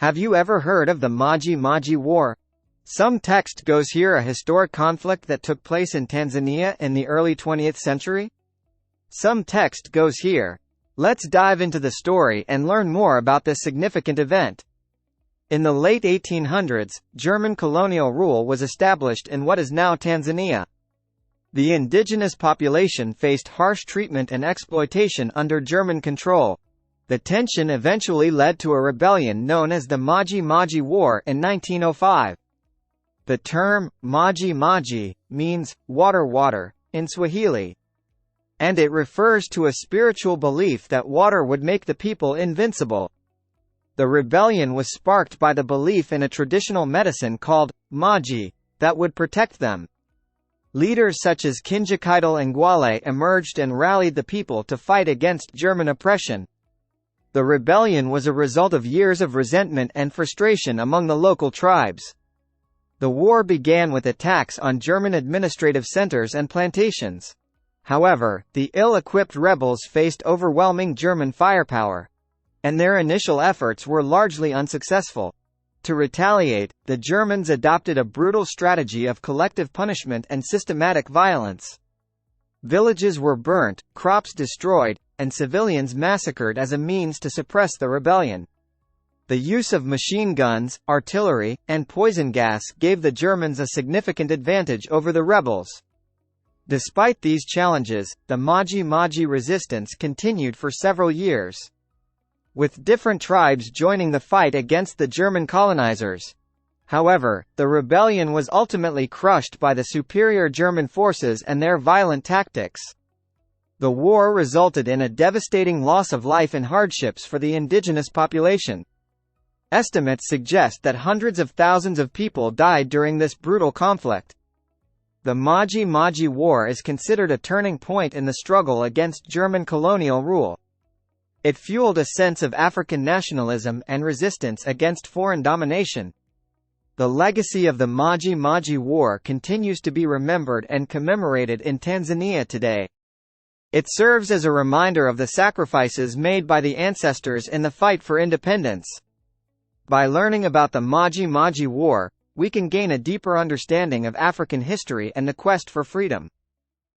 Have you ever heard of the Maji Maji War? Some text goes here a historic conflict that took place in Tanzania in the early 20th century? Some text goes here. Let's dive into the story and learn more about this significant event. In the late 1800s, German colonial rule was established in what is now Tanzania. The indigenous population faced harsh treatment and exploitation under German control. The tension eventually led to a rebellion known as the Maji Maji War in 1905. The term, Maji Maji, means, water water, in Swahili. And it refers to a spiritual belief that water would make the people invincible. The rebellion was sparked by the belief in a traditional medicine called Maji, that would protect them. Leaders such as Kinjekitile and Gwale emerged and rallied the people to fight against German oppression. The rebellion was a result of years of resentment and frustration among the local tribes. The war began with attacks on German administrative centers and plantations. However, the ill-equipped rebels faced overwhelming German firepower, and their initial efforts were largely unsuccessful. To retaliate, the Germans adopted a brutal strategy of collective punishment and systematic violence. Villages were burnt, crops destroyed, and civilians massacred as a means to suppress the rebellion. The use of machine guns, artillery, and poison gas gave the Germans a significant advantage over the rebels. Despite these challenges, the Maji Maji resistance continued for several years, with different tribes joining the fight against the German colonizers. However, the rebellion was ultimately crushed by the superior German forces and their violent tactics. The war resulted in a devastating loss of life and hardships for the indigenous population. Estimates suggest that hundreds of thousands of people died during this brutal conflict. The Maji Maji War is considered a turning point in the struggle against German colonial rule. It fueled a sense of African nationalism and resistance against foreign domination. The legacy of the Maji Maji War continues to be remembered and commemorated in Tanzania today. It serves as a reminder of the sacrifices made by the ancestors in the fight for independence. By learning about the Maji Maji War, we can gain a deeper understanding of African history and the quest for freedom.